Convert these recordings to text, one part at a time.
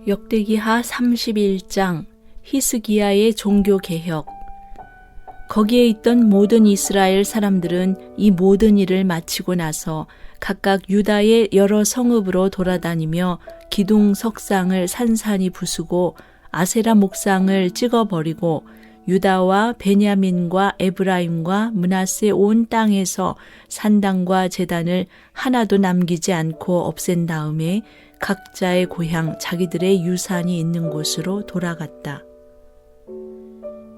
역대기하 31장 히스기야의 종교개혁. 거기에 있던 모든 이스라엘 사람들은 이 모든 일을 마치고 나서 각각 유다의 여러 성읍으로 돌아다니며 기둥 석상을 산산이 부수고 아세라 목상을 찍어버리고 유다와 베냐민과 에브라임과 므낫세 온 땅에서 산당과 제단을 하나도 남기지 않고 없앤 다음에 각자의 고향 자기들의 유산이 있는 곳으로 돌아갔다.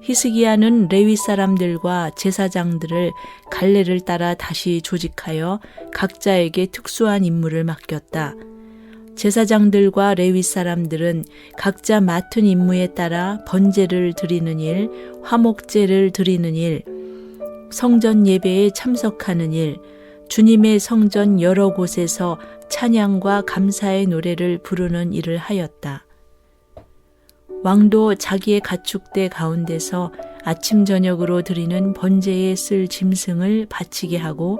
히스기야는 레위 사람들과 제사장들을 갈래를 따라 다시 조직하여 각자에게 특수한 임무를 맡겼다. 제사장들과 레위 사람들은 각자 맡은 임무에 따라 번제를 드리는 일, 화목제를 드리는 일, 성전 예배에 참석하는 일, 주님의 성전 여러 곳에서 찬양과 감사의 노래를 부르는 일을 하였다. 왕도 자기의 가축대 가운데서 아침 저녁으로 드리는 번제에 쓸 짐승을 바치게 하고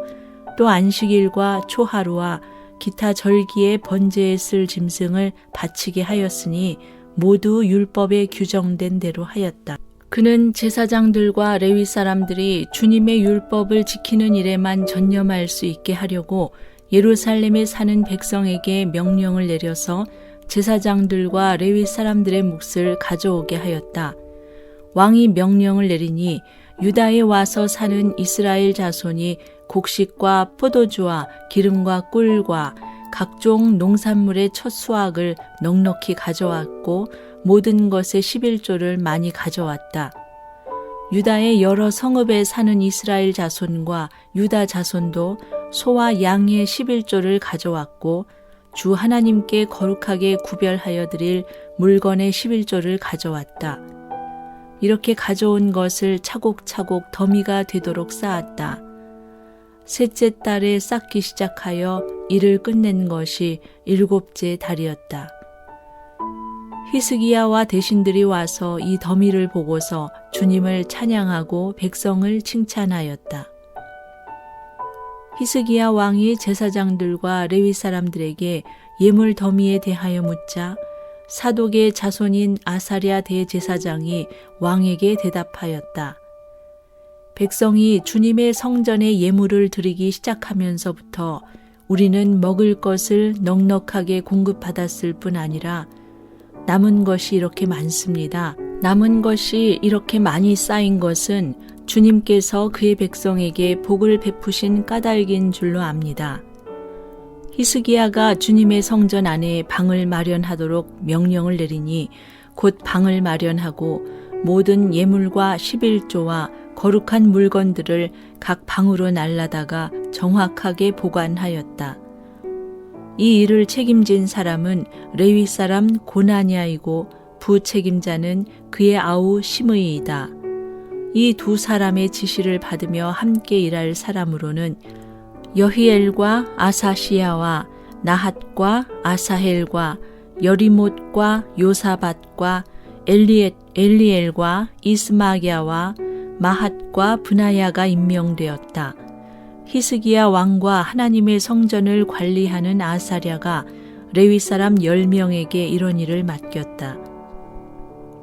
또 안식일과 초하루와 기타 절기에 번제에 쓸 짐승을 바치게 하였으니 모두 율법에 규정된 대로 하였다. 그는 제사장들과 레위 사람들이 주님의 율법을 지키는 일에만 전념할 수 있게 하려고 예루살렘에 사는 백성에게 명령을 내려서 제사장들과 레위 사람들의 몫을 가져오게 하였다. 왕이 명령을 내리니 유다에 와서 사는 이스라엘 자손이 곡식과 포도주와 기름과 꿀과 각종 농산물의 첫 수확을 넉넉히 가져왔고 모든 것의 11조를 많이 가져왔다. 유다의 여러 성읍에 사는 이스라엘 자손과 유다 자손도 소와 양의 11조를 가져왔고 주 하나님께 거룩하게 구별하여 드릴 물건의 11조를 가져왔다. 이렇게 가져온 것을 차곡차곡 더미가 되도록 쌓았다. 셋째 달에 쌓기 시작하여 일을 끝낸 것이 7째 달이었다. 히스기야와 대신들이 와서 이 더미를 보고서 주님을 찬양하고 백성을 칭찬하였다. 히스기야 왕이 제사장들과 레위 사람들에게 예물 더미에 대하여 묻자 사독의 자손인 아사랴 대제사장이 왕에게 대답하였다. 백성이 주님의 성전에 예물을 드리기 시작하면서부터 우리는 먹을 것을 넉넉하게 공급받았을 뿐 아니라 남은 것이 이렇게 많습니다. 남은 것이 이렇게 많이 쌓인 것은 주님께서 그의 백성에게 복을 베푸신 까닭인 줄로 압니다. 히스기야가 주님의 성전 안에 방을 마련하도록 명령을 내리니 곧 방을 마련하고 모든 예물과 11조와 거룩한 물건들을 각 방으로 날라다가 정확하게 보관하였다. 이 일을 책임진 사람은 레위 사람 고나냐이고 부책임자는 그의 아우 시므이이다. 이 두 사람의 지시를 받으며 함께 일할 사람으로는 여히엘과 아사시야와 나핫과 아사헬과 여리못과 요사밧과 엘리엘과 이스마기야와 마핫과 브나야가 임명되었다. 히스기야 왕과 하나님의 성전을 관리하는 아사랴가 레위 사람 10명에게 이런 일을 맡겼다.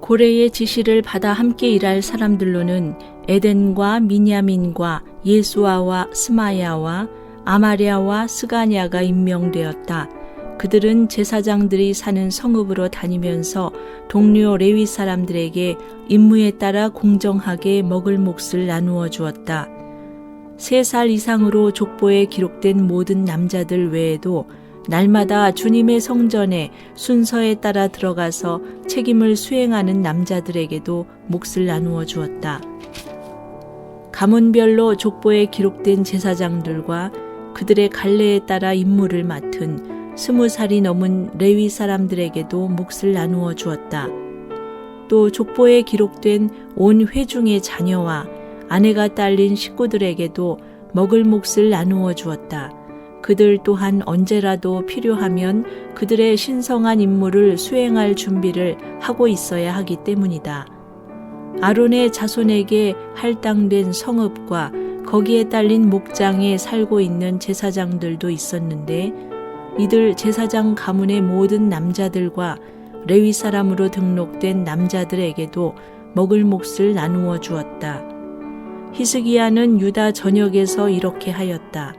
고레의 지시를 받아 함께 일할 사람들로는 에덴과 미냐민과 예수아와 스마야와 아마랴와 스가냐가 임명되었다. 그들은 제사장들이 사는 성읍으로 다니면서 동료 레위 사람들에게 임무에 따라 공정하게 먹을 몫을 나누어 주었다. 3살 이상으로 족보에 기록된 모든 남자들 외에도 날마다 주님의 성전에 순서에 따라 들어가서 책임을 수행하는 남자들에게도 몫을 나누어 주었다. 가문별로 족보에 기록된 제사장들과 그들의 갈래에 따라 임무를 맡은 20살이 넘은 레위 사람들에게도 몫을 나누어 주었다. 또 족보에 기록된 온 회중의 자녀와 아내가 딸린 식구들에게도 먹을 몫을 나누어 주었다. 그들 또한 언제라도 필요하면 그들의 신성한 임무를 수행할 준비를 하고 있어야 하기 때문이다. 아론의 자손에게 할당된 성읍과 거기에 딸린 목장에 살고 있는 제사장들도 있었는데 이들 제사장 가문의 모든 남자들과 레위 사람으로 등록된 남자들에게도 먹을 몫을 나누어 주었다. 히스기야는 유다 전역에서 이렇게 하였다.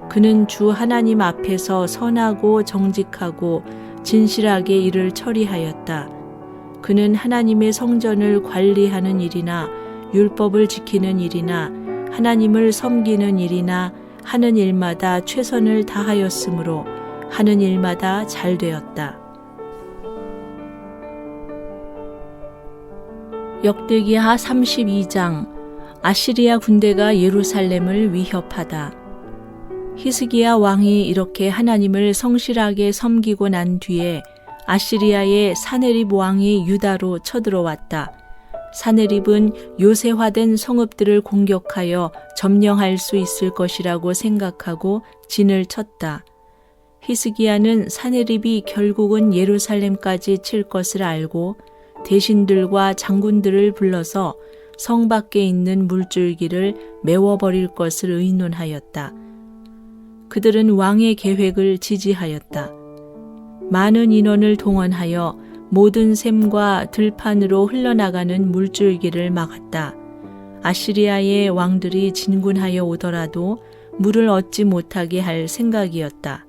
그는 주 하나님 앞에서 선하고 정직하고 진실하게 일을 처리하였다. 그는 하나님의 성전을 관리하는 일이나 율법을 지키는 일이나 하나님을 섬기는 일이나 하는 일마다 최선을 다하였으므로 하는 일마다 잘 되었다. 역대기하 32장 아시리아 군대가 예루살렘을 위협하다. 히스기야 왕이 이렇게 하나님을 성실하게 섬기고 난 뒤에 아시리아의 사네립 왕이 유다로 쳐들어왔다. 사네립은 요새화된 성읍들을 공격하여 점령할 수 있을 것이라고 생각하고 진을 쳤다. 히스기야는 사네립이 결국은 예루살렘까지 칠 것을 알고 대신들과 장군들을 불러서 성 밖에 있는 물줄기를 메워버릴 것을 의논하였다. 그들은 왕의 계획을 지지하였다. 많은 인원을 동원하여 모든 샘과 들판으로 흘러나가는 물줄기를 막았다. 아시리아의 왕들이 진군하여 오더라도 물을 얻지 못하게 할 생각이었다.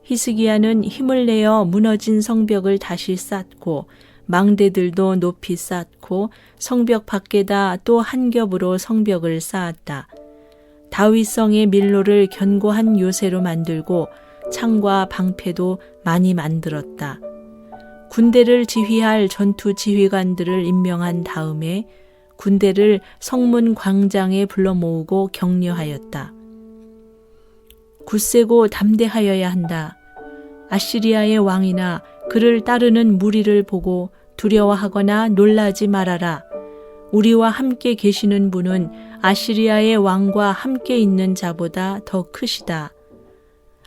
히스기야는 힘을 내어 무너진 성벽을 다시 쌓고 망대들도 높이 쌓고 성벽 밖에다 또 한 겹으로 성벽을 쌓았다. 다윗성의 밀로를 견고한 요새로 만들고 창과 방패도 많이 만들었다. 군대를 지휘할 전투 지휘관들을 임명한 다음에 군대를 성문 광장에 불러 모으고 격려하였다. 굳세고 담대하여야 한다. 아시리아의 왕이나 그를 따르는 무리를 보고 두려워하거나 놀라지 말아라. 우리와 함께 계시는 분은 아시리아의 왕과 함께 있는 자보다 더 크시다.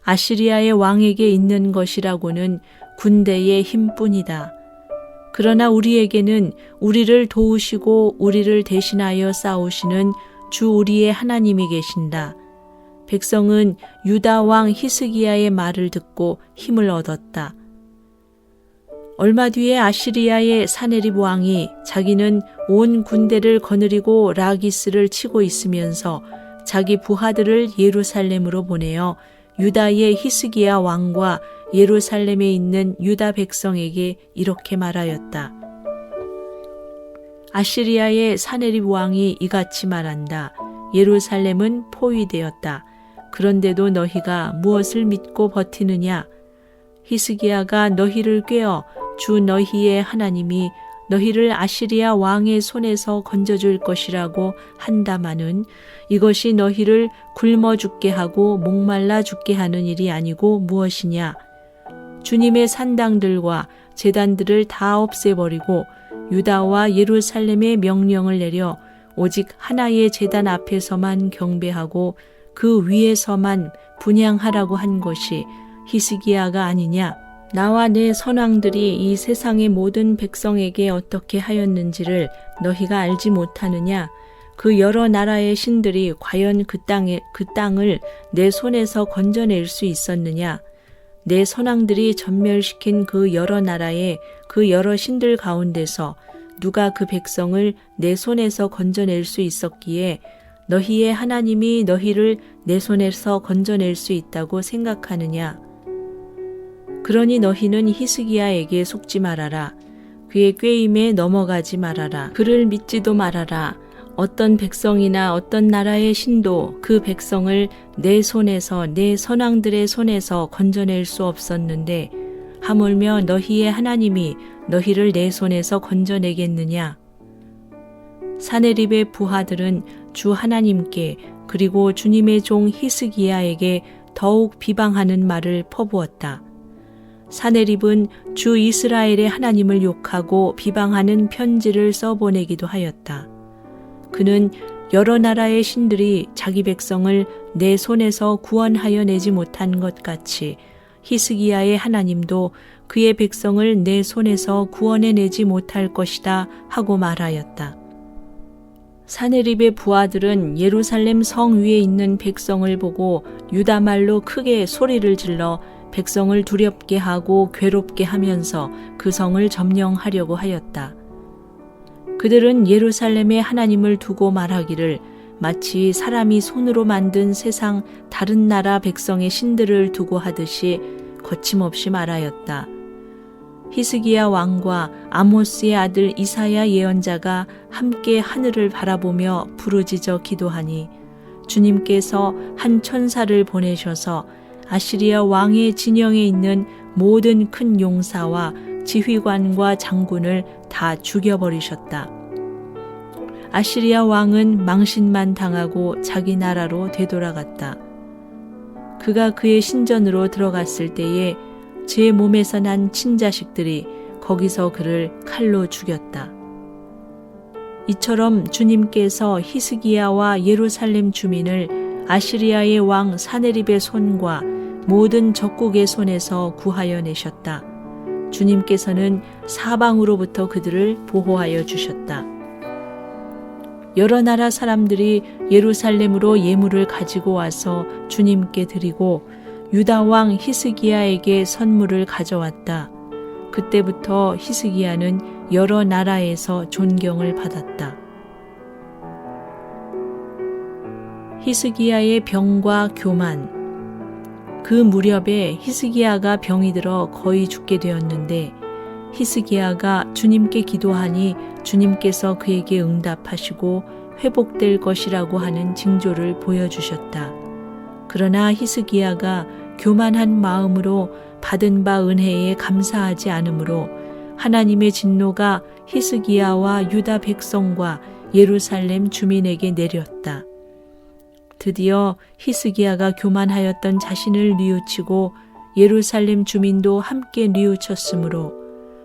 아시리아의 왕에게 있는 것이라고는 군대의 힘뿐이다. 그러나 우리에게는 우리를 도우시고 우리를 대신하여 싸우시는 주 우리의 하나님이 계신다. 백성은 유다 왕 히스기야의 말을 듣고 힘을 얻었다. 얼마 뒤에 아시리아의 사네립 왕이 자기는 온 군대를 거느리고 라기스를 치고 있으면서 자기 부하들을 예루살렘으로 보내어 유다의 히스기야 왕과 예루살렘에 있는 유다 백성에게 이렇게 말하였다. 아시리아의 사네립 왕이 이같이 말한다. 예루살렘은 포위되었다. 그런데도 너희가 무엇을 믿고 버티느냐? 히스기야가 너희를 꾀어 주 너희의 하나님이 너희를 아시리아 왕의 손에서 건져줄 것이라고 한다마는 이것이 너희를 굶어 죽게 하고 목말라 죽게 하는 일이 아니고 무엇이냐? 주님의 산당들과 제단들을 다 없애버리고 유다와 예루살렘의 명령을 내려 오직 하나의 제단 앞에서만 경배하고 그 위에서만 분향하라고 한 것이 히스기야가 아니냐? 나와 내 선왕들이 이 세상의 모든 백성에게 어떻게 하였는지를 너희가 알지 못하느냐? 그 여러 나라의 신들이 과연 그 땅을 내 손에서 건져낼 수 있었느냐? 내 선왕들이 전멸시킨 그 여러 나라의 그 여러 신들 가운데서 누가 그 백성을 내 손에서 건져낼 수 있었기에 너희의 하나님이 너희를 내 손에서 건져낼 수 있다고 생각하느냐? 그러니 너희는 히스기야에게 속지 말아라. 그의 꾀임에 넘어가지 말아라. 그를 믿지도 말아라. 어떤 백성이나 어떤 나라의 신도 그 백성을 내 손에서 내 선왕들의 손에서 건져낼 수 없었는데 하물며 너희의 하나님이 너희를 내 손에서 건져내겠느냐? 사네립의 부하들은 주 하나님께 그리고 주님의 종 히스기야에게 더욱 비방하는 말을 퍼부었다. 사네립은 주 이스라엘의 하나님을 욕하고 비방하는 편지를 써보내기도 하였다. 그는 여러 나라의 신들이 자기 백성을 내 손에서 구원하여 내지 못한 것 같이 히스기야의 하나님도 그의 백성을 내 손에서 구원해내지 못할 것이다 하고 말하였다. 사네립의 부하들은 예루살렘 성 위에 있는 백성을 보고 유다 말로 크게 소리를 질러 백성을 두렵게 하고 괴롭게 하면서 그 성을 점령하려고 하였다. 그들은 예루살렘에 하나님을 두고 말하기를 마치 사람이 손으로 만든 세상 다른 나라 백성의 신들을 두고 하듯이 거침없이 말하였다. 히스기야 왕과 아모스의 아들 이사야 예언자가 함께 하늘을 바라보며 부르짖어 기도하니 주님께서 한 천사를 보내셔서 아시리아 왕의 진영에 있는 모든 큰 용사와 지휘관과 장군을 다 죽여버리셨다. 아시리아 왕은 망신만 당하고 자기 나라로 되돌아갔다. 그가 그의 신전으로 들어갔을 때에 제 몸에서 난 친자식들이 거기서 그를 칼로 죽였다. 이처럼 주님께서 히스기야와 예루살렘 주민을 아시리아의 왕 사네립의 손과 모든 적국의 손에서 구하여 내셨다. 주님께서는 사방으로부터 그들을 보호하여 주셨다. 여러 나라 사람들이 예루살렘으로 예물을 가지고 와서 주님께 드리고 유다 왕 히스기야에게 선물을 가져왔다. 그때부터 히스기야는 여러 나라에서 존경을 받았다. 히스기야의 병과 교만. 그 무렵에 히스기야가 병이 들어 거의 죽게 되었는데 히스기야가 주님께 기도하니 주님께서 그에게 응답하시고 회복될 것이라고 하는 징조를 보여주셨다. 그러나 히스기야가 교만한 마음으로 받은 바 은혜에 감사하지 않으므로 하나님의 진노가 히스기야와 유다 백성과 예루살렘 주민에게 내렸다. 드디어 히스기야가 교만하였던 자신을 뉘우치고 예루살렘 주민도 함께 뉘우쳤으므로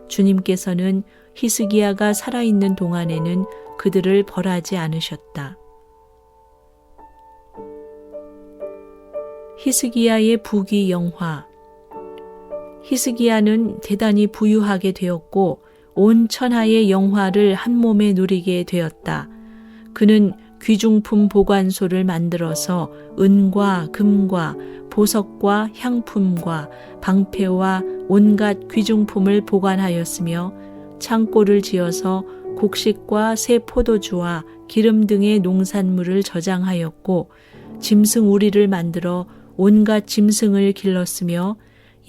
주님께서는 히스기야가 살아있는 동안에는 그들을 벌하지 않으셨다. 히스기야의 부귀 영화. 히스기야는 대단히 부유하게 되었고 온 천하의 영화를 한 몸에 누리게 되었다. 그는 귀중품 보관소를 만들어서 은과 금과 보석과 향품과 방패와 온갖 귀중품을 보관하였으며 창고를 지어서 곡식과 새 포도주와 기름 등의 농산물을 저장하였고 짐승 우리를 만들어 온갖 짐승을 길렀으며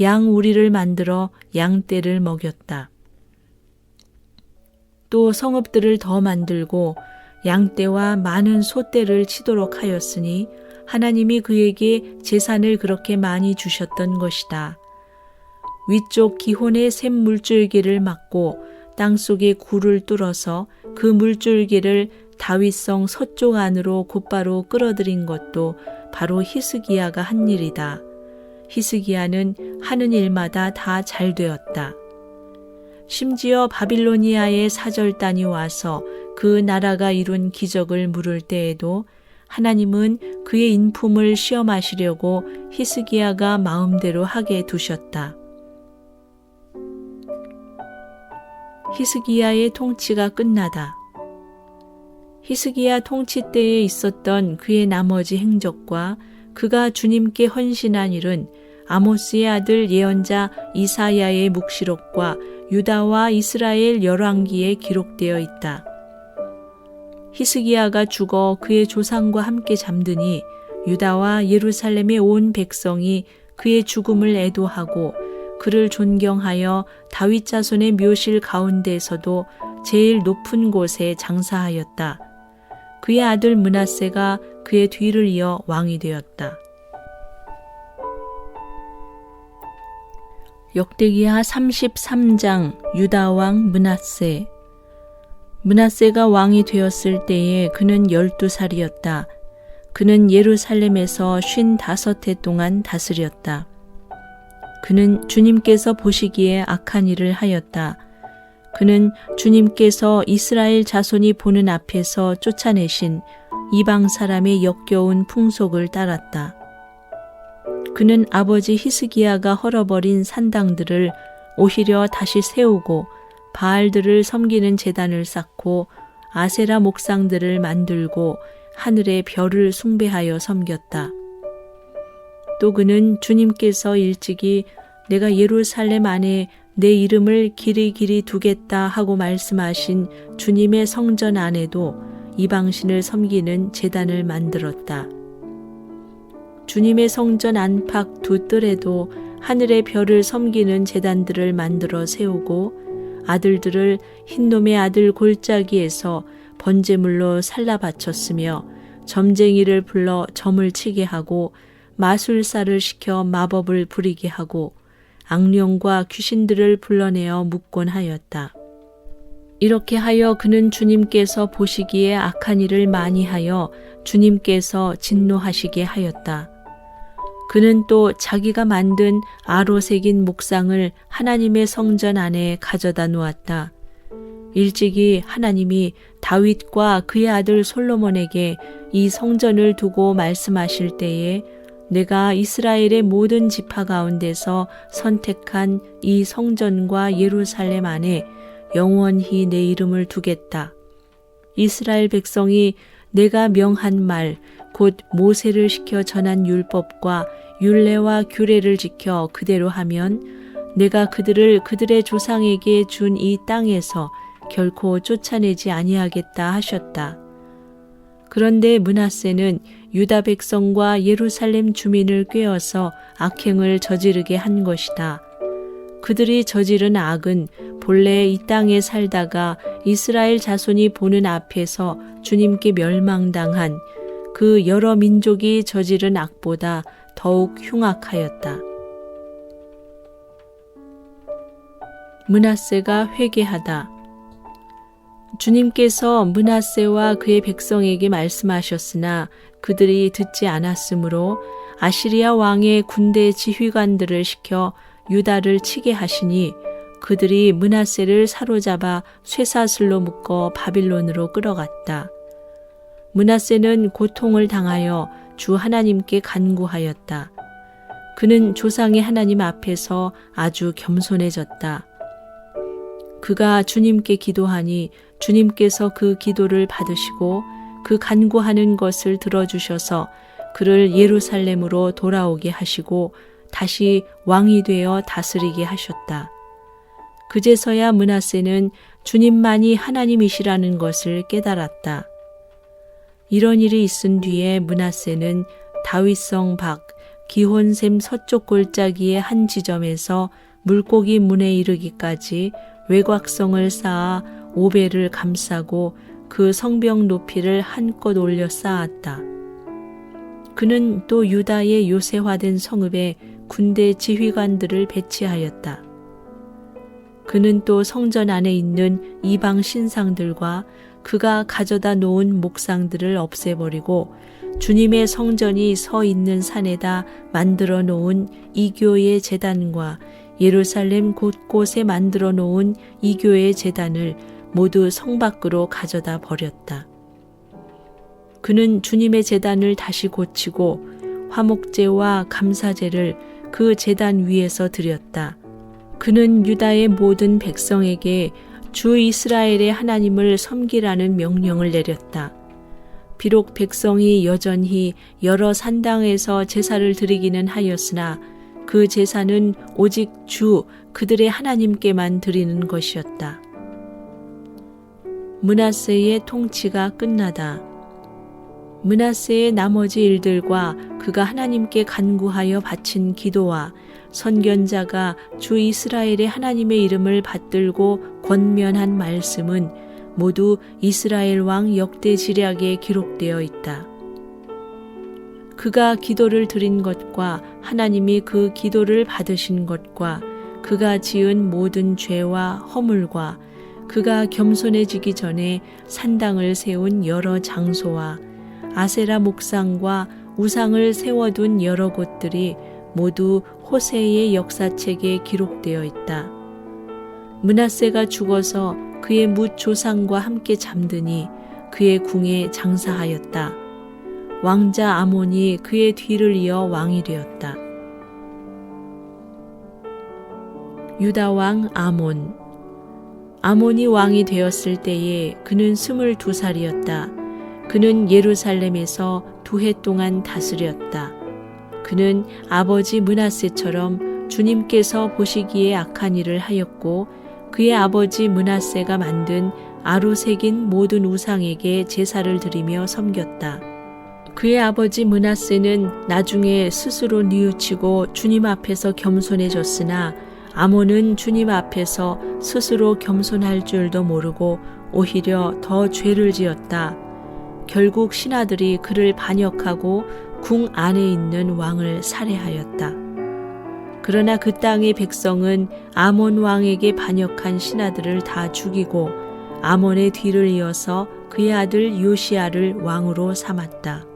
양 우리를 만들어 양떼를 먹였다. 또 성읍들을 더 만들고 양떼와 많은 소떼를 치도록 하였으니 하나님이 그에게 재산을 그렇게 많이 주셨던 것이다. 위쪽 기혼의 샘 물줄기를 막고 땅속에 굴을 뚫어서 그 물줄기를 다윗성 서쪽 안으로 곧바로 끌어들인 것도 바로 히스기야가 한 일이다. 히스기야는 하는 일마다 다 잘 되었다. 심지어 바빌로니아의 사절단이 와서 그 나라가 이룬 기적을 물을 때에도 하나님은 그의 인품을 시험하시려고 히스기야가 마음대로 하게 두셨다. 히스기야의 통치가 끝나다. 히스기야 통치 때에 있었던 그의 나머지 행적과 그가 주님께 헌신한 일은 아모스의 아들 예언자 이사야의 묵시록과 유다와 이스라엘 열왕기에 기록되어 있다. 히스기야가 죽어 그의 조상과 함께 잠드니 유다와 예루살렘의 온 백성이 그의 죽음을 애도하고 그를 존경하여 다윗 자손의 묘실 가운데에서도 제일 높은 곳에 장사하였다. 그의 아들 므낫세가 그의 뒤를 이어 왕이 되었다. 역대기하 33장 유다 왕 므낫세. 므낫세가 왕이 되었을 때에 그는 12살이었다. 그는 예루살렘에서 55해 동안 다스렸다. 그는 주님께서 보시기에 악한 일을 하였다. 그는 주님께서 이스라엘 자손이 보는 앞에서 쫓아내신 이방 사람의 역겨운 풍속을 따랐다. 그는 아버지 히스기야가 헐어버린 산당들을 오히려 다시 세우고 바알들을 섬기는 제단을 쌓고 아세라 목상들을 만들고 하늘의 별을 숭배하여 섬겼다. 또 그는 주님께서 일찍이 내가 예루살렘 안에 내 이름을 길이 두겠다 하고 말씀하신 주님의 성전 안에도 이방신을 섬기는 제단을 만들었다. 주님의 성전 안팎 두 뜰에도 하늘의 별을 섬기는 제단들을 만들어 세우고 아들들을 흰놈의 아들 골짜기에서 번제물로 살라 바쳤으며 점쟁이를 불러 점을 치게 하고 마술사를 시켜 마법을 부리게 하고 악령과 귀신들을 불러내어 묻곤 하였다. 이렇게 하여 그는 주님께서 보시기에 악한 일을 많이 하여 주님께서 진노하시게 하였다. 그는 또 자기가 만든 아로 새긴 목상을 하나님의 성전 안에 가져다 놓았다. 일찍이 하나님이 다윗과 그의 아들 솔로몬에게 이 성전을 두고 말씀하실 때에 내가 이스라엘의 모든 지파 가운데서 선택한 이 성전과 예루살렘 안에 영원히 내 이름을 두겠다. 이스라엘 백성이 내가 명한 말, 곧 모세를 시켜 전한 율법과 율례와 규례를 지켜 그대로 하면 내가 그들을 그들의 조상에게 준 이 땅에서 결코 쫓아내지 아니하겠다 하셨다. 그런데 므낫세는 유다 백성과 예루살렘 주민을 꾀어서 악행을 저지르게 한 것이다. 그들이 저지른 악은 본래 이 땅에 살다가 이스라엘 자손이 보는 앞에서 주님께 멸망당한 그 여러 민족이 저지른 악보다 더욱 흉악하였다. 므낫세가 회개하다. 주님께서 므낫세와 그의 백성에게 말씀하셨으나 그들이 듣지 않았으므로 아시리아 왕의 군대 지휘관들을 시켜 유다를 치게 하시니 그들이 므낫세를 사로잡아 쇠사슬로 묶어 바빌론으로 끌어갔다. 므낫세는 고통을 당하여 주 하나님께 간구하였다. 그는 조상의 하나님 앞에서 아주 겸손해졌다. 그가 주님께 기도하니 주님께서 그 기도를 받으시고 그 간구하는 것을 들어주셔서 그를 예루살렘으로 돌아오게 하시고 다시 왕이 되어 다스리게 하셨다. 그제서야 므낫세는 주님만이 하나님이시라는 것을 깨달았다. 이런 일이 있은 뒤에 므낫세는 다윗성 밖 기혼샘 서쪽 골짜기의 한 지점에서 물고기 문에 이르기까지 외곽성을 쌓아 오벨을 감싸고 그 성벽 높이를 한껏 올려 쌓았다. 그는 또 유다의 요새화된 성읍에 군대 지휘관들을 배치하였다. 그는 또 성전 안에 있는 이방 신상들과 그가 가져다 놓은 목상들을 없애버리고 주님의 성전이 서 있는 산에다 만들어 놓은 이교의 제단과 예루살렘 곳곳에 만들어 놓은 이교의 제단을 모두 성 밖으로 가져다 버렸다. 그는 주님의 제단을 다시 고치고 화목제와 감사제를 그 제단 위에서 드렸다. 그는 유다의 모든 백성에게 주 이스라엘의 하나님을 섬기라는 명령을 내렸다. 비록 백성이 여전히 여러 산당에서 제사를 드리기는 하였으나 그 제사는 오직 주 그들의 하나님께만 드리는 것이었다. 므낫세의 통치가 끝나다. 므낫세의 나머지 일들과 그가 하나님께 간구하여 바친 기도와 선견자가 주 이스라엘의 하나님의 이름을 받들고 권면한 말씀은 모두 이스라엘 왕 역대지략에 기록되어 있다. 그가 기도를 드린 것과 하나님이 그 기도를 받으신 것과 그가 지은 모든 죄와 허물과 그가 겸손해지기 전에 산당을 세운 여러 장소와 아세라 목상과 우상을 세워둔 여러 곳들이 모두 호세의 역사책에 기록되어 있다. 므낫세가 죽어서 그의 뭇 조상과 함께 잠드니 그의 궁에 장사하였다. 왕자 아몬이 그의 뒤를 이어 왕이 되었다. 유다 왕 아몬. 아몬이 왕이 되었을 때에 그는 22살이었다. 그는 예루살렘에서 2해 동안 다스렸다. 그는 아버지 므낫세처럼 주님께서 보시기에 악한 일을 하였고 그의 아버지 므낫세가 만든 아로 새긴 모든 우상에게 제사를 드리며 섬겼다. 그의 아버지 므낫세는 나중에 스스로 뉘우치고 주님 앞에서 겸손해졌으나 아몬은 주님 앞에서 스스로 겸손할 줄도 모르고 오히려 더 죄를 지었다. 결국 신하들이 그를 반역하고 궁 안에 있는 왕을 살해하였다. 그러나 그 땅의 백성은 아몬 왕에게 반역한 신하들을 다 죽이고 아몬의 뒤를 이어서 그의 아들 요시야를 왕으로 삼았다.